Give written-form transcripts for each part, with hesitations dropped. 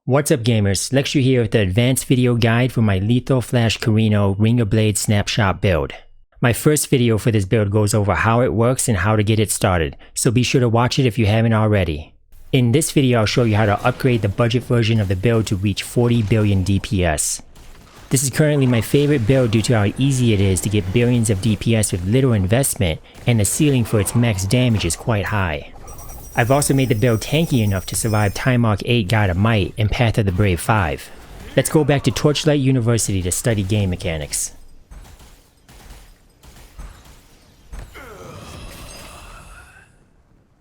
What's up gamers, Lecture here with the advanced video guide for my Lethal Flash Carino Ringer Blade Snapshot build. My first video for this build goes over how it works and how to get it started, so be sure to watch it if you haven't already. In this video I'll show you how to upgrade the budget version of the build to reach 40 billion DPS. This is currently my favorite build due to how easy it is to get billions of DPS with little investment, and the ceiling for its max damage is quite high. I've also made the build tanky enough to survive Time Arc 8 God of Might and Path of the Brave 5. Let's go back to Torchlight University to study game mechanics.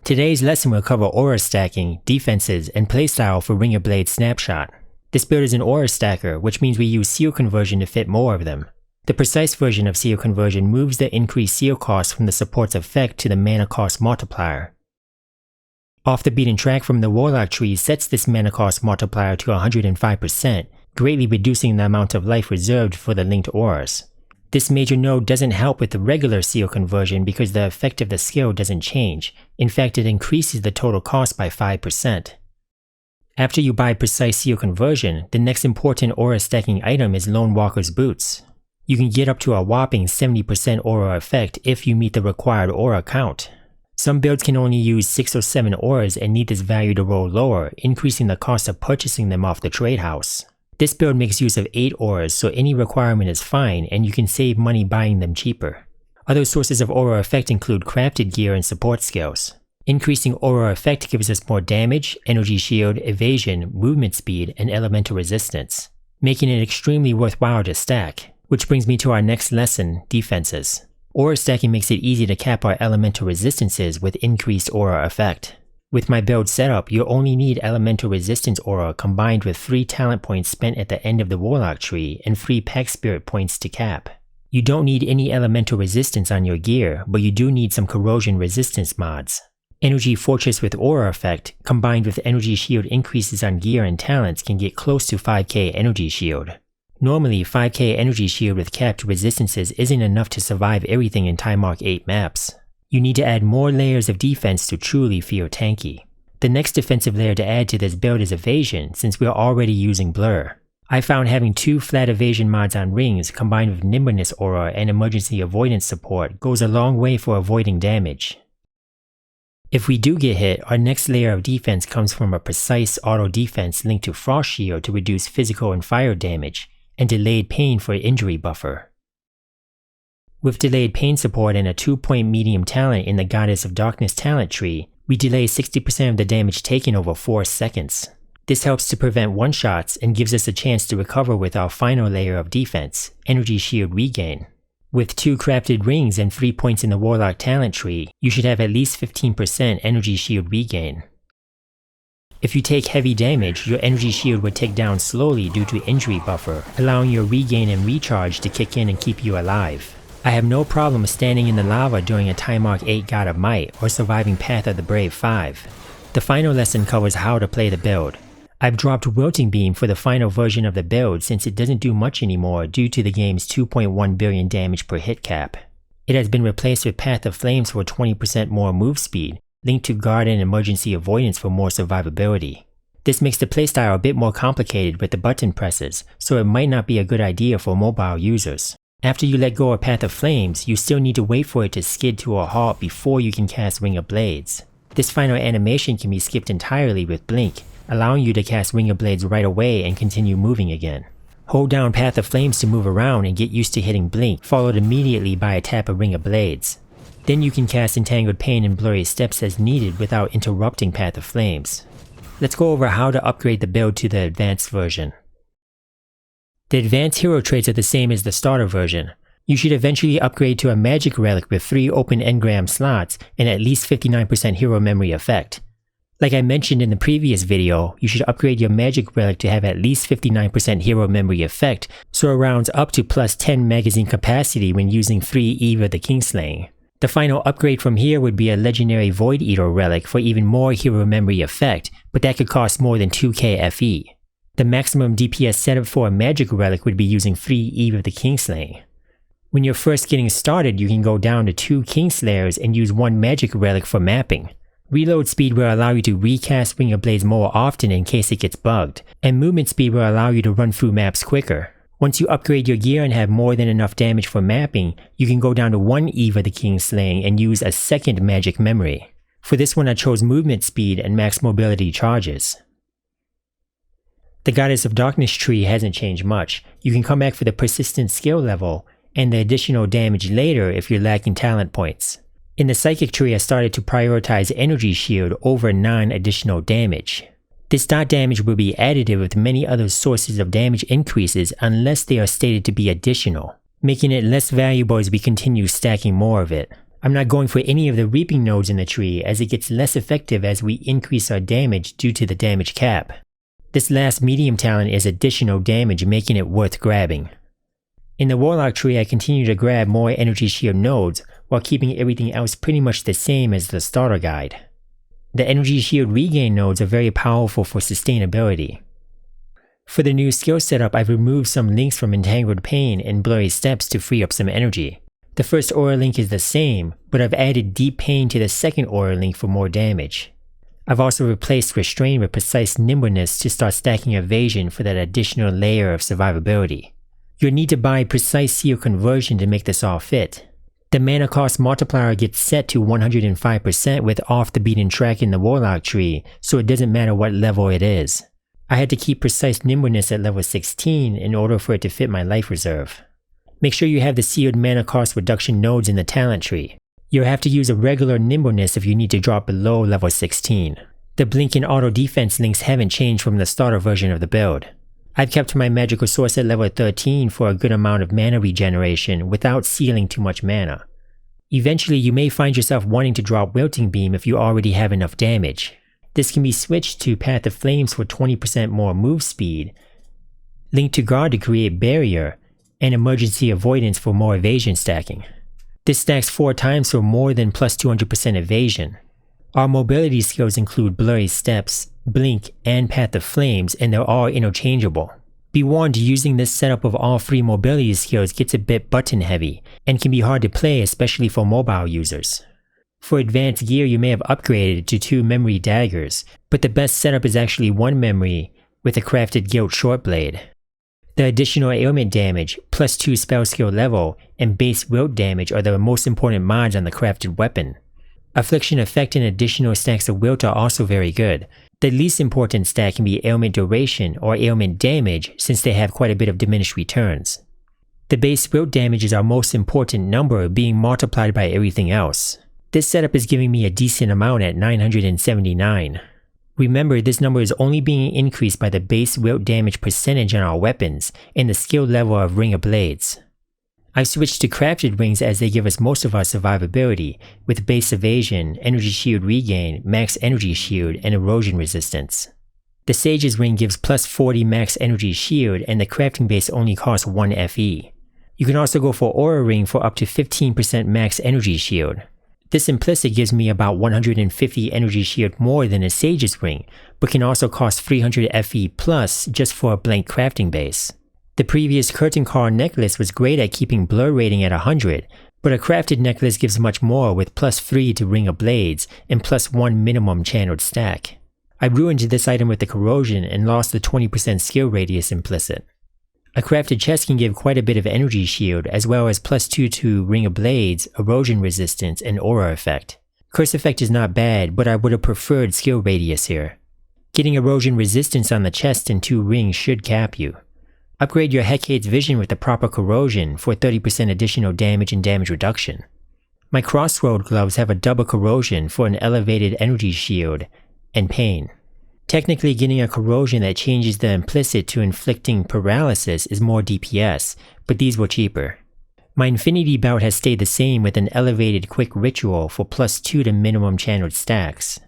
Today's lesson will cover aura stacking, defenses, and playstyle for Ringer Blade Snapshot. This build is an aura stacker, which means we use seal conversion to fit more of them. The precise version of seal conversion moves the increased seal cost from the support's effect to the mana cost multiplier. Off the beaten track from the Warlock tree sets this mana cost multiplier to 105%, greatly reducing the amount of life reserved for the linked auras. This major node doesn't help with the regular seal conversion because the effect of the skill doesn't change. In fact, it increases the total cost by 5%. After you buy precise seal conversion, the next important aura stacking item is Lone Walker's Boots. You can get up to a whopping 70% aura effect if you meet the required aura count. Some builds can only use 6 or 7 auras and need this value to roll lower, increasing the cost of purchasing them off the trade house. This build makes use of 8 auras, so any requirement is fine and you can save money buying them cheaper. Other sources of aura effect include crafted gear and support skills. Increasing aura effect gives us more damage, energy shield, evasion, movement speed, and elemental resistance, making it extremely worthwhile to stack. Which brings me to our next lesson, defenses. Aura stacking makes it easy to cap our elemental resistances with increased aura effect. With my build setup, you'll only need elemental resistance aura combined with 3 talent points spent at the end of the Warlock tree and 3 Pact Spirit points to cap. You don't need any elemental resistance on your gear, but you do need some corrosion resistance mods. Energy Fortress with aura effect, combined with energy shield increases on gear and talents, can get close to 5k energy shield. Normally, 5k energy shield with capped resistances isn't enough to survive everything in Time Arc 8 maps. You need to add more layers of defense to truly feel tanky. The next defensive layer to add to this build is evasion, since we are already using blur. I found having 2 flat evasion mods on rings combined with nimbleness aura and emergency avoidance support goes a long way for avoiding damage. If we do get hit, our next layer of defense comes from a precise auto defense linked to Frost Shield to reduce physical and fire damage, and delayed pain for injury buffer. With delayed pain support and a 2-point medium talent in the Goddess of Darkness talent tree, we delay 60% of the damage taken over 4 seconds. This helps to prevent one-shots and gives us a chance to recover with our final layer of defense, Energy Shield Regain. With 2 crafted rings and 3 points in the Warlock talent tree, you should have at least 15% Energy Shield Regain. If you take heavy damage, your energy shield would tick down slowly due to injury buffer, allowing your regain and recharge to kick in and keep you alive. I have no problem standing in the lava during a Time Arc 8 God of Might or surviving Path of the Brave 5. The final lesson covers how to play the build. I've dropped Wilting Beam for the final version of the build since it doesn't do much anymore due to the game's 2.1 billion damage per hit cap. It has been replaced with Path of Flames for 20% more move speed, linked to guard and emergency avoidance for more survivability. This makes the playstyle a bit more complicated with the button presses, so it might not be a good idea for mobile users. After you let go of Path of Flames, you still need to wait for it to skid to a halt before you can cast Ring of Blades. This final animation can be skipped entirely with Blink, allowing you to cast Ring of Blades right away and continue moving again. Hold down Path of Flames to move around and get used to hitting Blink, followed immediately by a tap of Ring of Blades. Then you can cast Entangled Pain and Blurry Steps as needed without interrupting Path of Flames. Let's go over how to upgrade the build to the advanced version. The advanced hero traits are the same as the starter version. You should eventually upgrade to a magic relic with 3 open engram slots and at least 59% hero memory effect. Like I mentioned in the previous video, you should upgrade your magic relic to have at least 59% hero memory effect, so it rounds up to plus 10 magazine capacity when using 3 Eve of the Kingslaying. The final upgrade from here would be a legendary Void Eater relic for even more hero memory effect, but that could cost more than 2k FE. The maximum DPS setup for a magic relic would be using 3 Eve of the Kingslaying. When you're first getting started, you can go down to 2 Kingslayers and use 1 magic relic for mapping. Reload speed will allow you to recast Ring of Blades more often in case it gets bugged, and movement speed will allow you to run through maps quicker. Once you upgrade your gear and have more than enough damage for mapping, you can go down to 1 Eve of the Kingslaying and use a second magic memory. For this one I chose movement speed and max mobility charges. The Goddess of Darkness tree hasn't changed much. You can come back for the persistent skill level and the additional damage later if you're lacking talent points. In the Psychic tree I started to prioritize Energy Shield over 9 additional damage. This dot damage will be additive with many other sources of damage increases unless they are stated to be additional, making it less valuable as we continue stacking more of it. I'm not going for any of the reaping nodes in the tree as it gets less effective as we increase our damage due to the damage cap. This last medium talent is additional damage, making it worth grabbing. In the Warlock tree I continue to grab more Energy Shield nodes while keeping everything else pretty much the same as the starter guide. The Energy Shield regain nodes are very powerful for sustainability. For the new skill setup I've removed some links from Entangled Pain and Blurry Steps to free up some energy. The first aura link is the same, but I've added Deep Pain to the second aura link for more damage. I've also replaced Restrain with Precise Nimbleness to start stacking Evasion for that additional layer of survivability. You'll need to buy Precise Seal Conversion to make this all fit. The mana cost multiplier gets set to 105% with Off the Beaten Track in the Warlock tree, so it doesn't matter what level it is. I had to keep Precise Nimbleness at level 16 in order for it to fit my life reserve. Make sure you have the sealed mana cost reduction nodes in the talent tree. You'll have to use a regular Nimbleness if you need to drop below level 16. The blink and auto defense links haven't changed from the starter version of the build. I've kept my magical source at level 13 for a good amount of mana regeneration without sealing too much mana. Eventually you may find yourself wanting to drop Wilting Beam if you already have enough damage. This can be switched to Path of Flames for 20% more move speed, Link to Guard to create Barrier, and Emergency Avoidance for more evasion stacking. This stacks 4 times for more than plus 200% evasion. Our mobility skills include Blurry Steps, Blink, and Path of Flames, and they're all interchangeable. Be warned, using this setup of all 3 mobility skills gets a bit button heavy, and can be hard to play especially for mobile users. For advanced gear you may have upgraded to 2 memory daggers, but the best setup is actually 1 memory with a crafted Guilt Shortblade. The additional ailment damage, plus 2 spell skill level, and base wilt damage are the most important mods on the crafted weapon. Affliction effect and additional stacks of wilt are also very good. The least important stack can be ailment duration or ailment damage since they have quite a bit of diminished returns. The base wilt damage is our most important number being multiplied by everything else. This setup is giving me a decent amount at 979. Remember, this number is only being increased by the base wilt damage percentage on our weapons and the skill level of Ring of Blades. I've switched to crafted rings as they give us most of our survivability, with base evasion, energy shield regain, max energy shield, and erosion resistance. The Sage's ring gives plus 40 max energy shield and the crafting base only costs 1 FE. You can also go for Aura Ring for up to 15% max energy shield. This implicit gives me about 150 energy shield more than a Sage's ring, but can also cost 300 FE plus just for a blank crafting base. The previous Curtain Call necklace was great at keeping blur rating at 100, but a crafted necklace gives much more with plus 3 to Ring of Blades and plus 1 minimum channeled stack. I ruined this item with the corrosion and lost the 20% skill radius implicit. A crafted chest can give quite a bit of energy shield as well as plus 2 to Ring of Blades, erosion resistance, and aura effect. Curse effect is not bad, but I would have preferred skill radius here. Getting erosion resistance on the chest and 2 rings should cap you. Upgrade your Hecate's Vision with the proper corrosion for 30% additional damage and damage reduction. My Crossroad gloves have a double corrosion for an elevated energy shield and pain. Technically, getting a corrosion that changes the implicit to inflicting paralysis is more DPS, but these were cheaper. My Infinity Bout has stayed the same with an elevated quick ritual for plus 2 to minimum channeled stacks.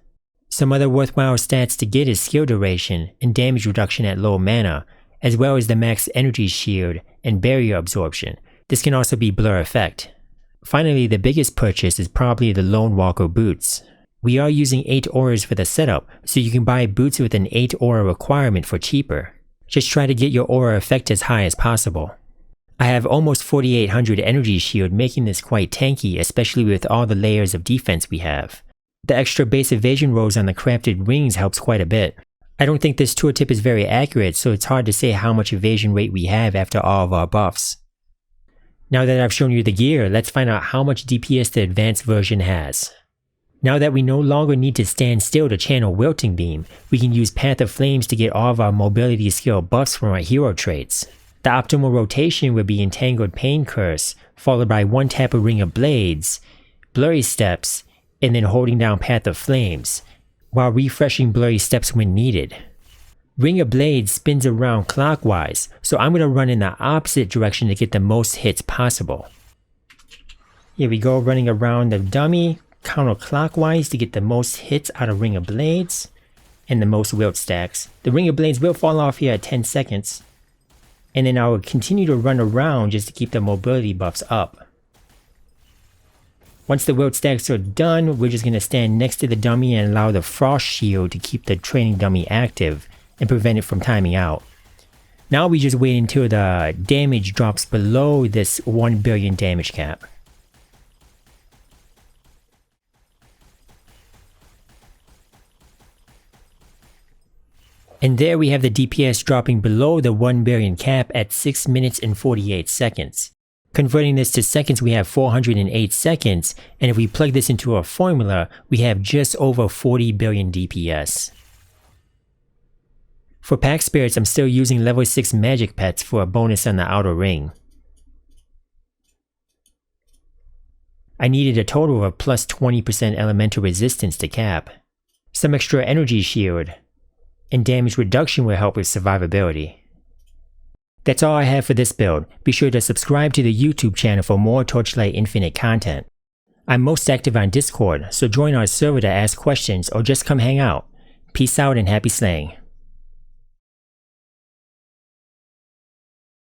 Some other worthwhile stats to get is skill duration and damage reduction at low mana, as well as the max energy shield and barrier absorption. This can also be blur effect. Finally, the biggest purchase is probably the Lone Walker boots. We are using 8 auras for the setup, so you can buy boots with an 8 aura requirement for cheaper. Just try to get your aura effect as high as possible. I have almost 4800 energy shield, making this quite tanky, especially with all the layers of defense we have. The extra base evasion rolls on the crafted rings helps quite a bit. I don't think this tooltip is very accurate, so it's hard to say how much evasion rate we have after all of our buffs. Now that I've shown you the gear, let's find out how much DPS the advanced version has. Now that we no longer need to stand still to channel Wilting Beam, we can use Path of Flames to get all of our mobility skill buffs from our hero traits. The optimal rotation would be Entangled Pain Curse, followed by one tap of Ring of Blades, Blurry Steps, and then holding down Path of Flames, while refreshing Blurry Steps when needed. Ring of Blades spins around clockwise, so I'm going to run in the opposite direction to get the most hits possible. Here we go, running around the dummy, counterclockwise to get the most hits out of Ring of Blades, and the most wilt stacks. The Ring of Blades will fall off here at 10 seconds, and then I will continue to run around just to keep the mobility buffs up. Once the wilt stacks are done, we're just going to stand next to the dummy and allow the frost shield to keep the training dummy active and prevent it from timing out. Now we just wait until the damage drops below this 1 billion damage cap. And there we have the DPS dropping below the 1 billion cap at 6 minutes and 48 seconds. Converting this to seconds, we have 408 seconds, and if we plug this into a formula, we have just over 40 billion DPS. For Pact Spirits, I'm still using level 6 magic pets for a bonus on the outer ring. I needed a total of plus 20% elemental resistance to cap, some extra energy shield, and damage reduction will help with survivability. That's all I have for this build. Be sure to subscribe to the YouTube channel for more Torchlight Infinite content. I'm most active on Discord, so join our server to ask questions or just come hang out. Peace out and happy slaying.